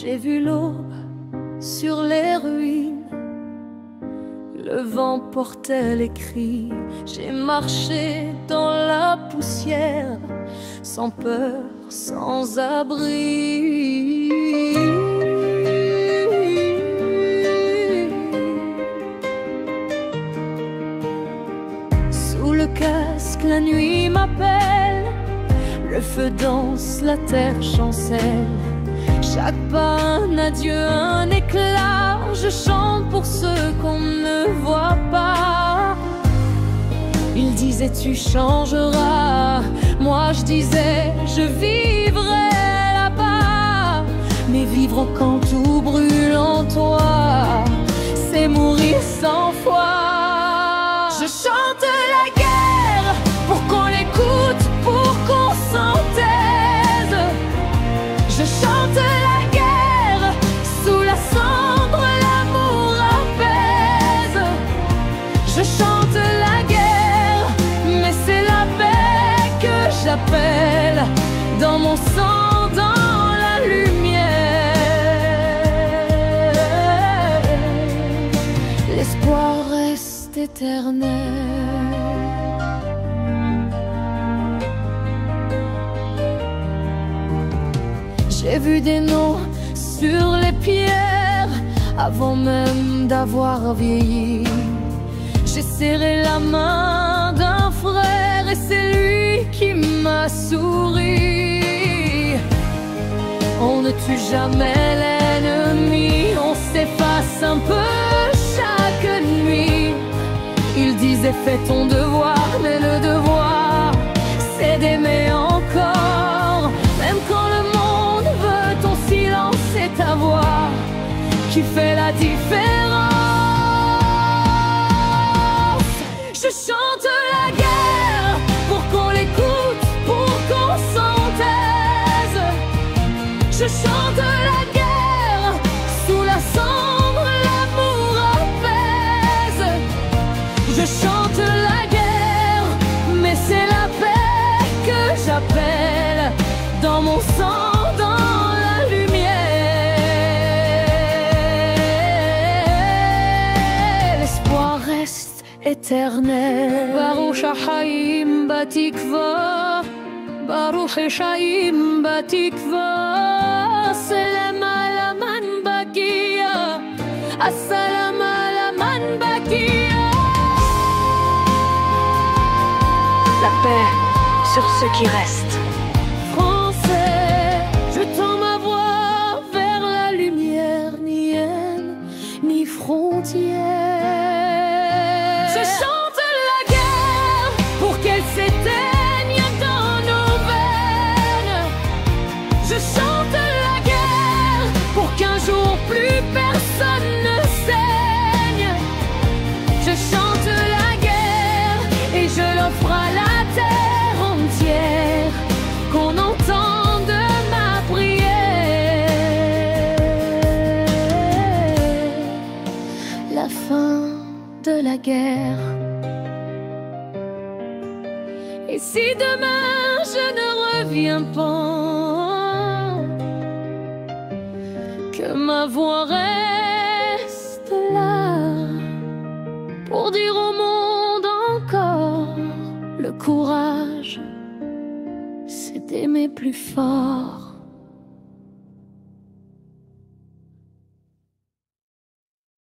J'ai vu l'aube sur les ruines, le vent portait les cris. J'ai marché dans la poussière, sans peur, sans abri. Sous le casque, la nuit m'appelle, le feu danse, la terre chancelle. Chaque pas un adieu, un éclat. Je chante pour ceux qu'on ne voit pas. Ils disaient tu changeras, moi je disais je vivrai là-bas. Mais vivre quand tout brûle en toi, c'est mourir 100 fois. Je chante la guerre pour qu'on l'écoute, pour qu'on s'en taise. Je chante la guerre, sous la cendre l'amour apaise. Je chante la guerre, mais c'est la paix que j'appelle. Dans mon sang, dans la lumière, l'espoir reste éternel. J'ai vu des noms sur les pierres avant même d'avoir vieilli. J'ai serré la main d'un frère et c'est lui qui m'a souri. On ne tue jamais l'ennemi, on s'efface un peu chaque nuit. Il disait fais ton devoir, mais le devoir c'est d'aimer encore. Même quand le monde veut ton silence, c'est ta voix qui fait la différence. Je chante la guerre pour qu'on l'écoute, pour qu'on s'en taise. Je chante la guerre, sous la cendre l'amour apaise. Je chante la guerre, mais c'est la paix que j'appelle. Dans mon sang, dans la lumière, l'espoir reste éternel. Baruch HaChaim Batikva, Baruch HaChaim Batikva, Salam ala man bakia, Assalam ala man bakia. La paix sur ceux qui restent. Français, je tends ma voix vers la lumière, ni haine, ni frontière. Je chante la guerre pour qu'elle s'éteigne dans nos veines. Je chante la guerre pour qu'un jour plus personne ne saigne. Je chante la guerre et je l'offre à la terre entière. Qu'on entende ma prière. La fin de la guerre. Et si demain je ne reviens pas, que ma voix reste là pour dire au monde encore le courage, c'est d'aimer plus fort.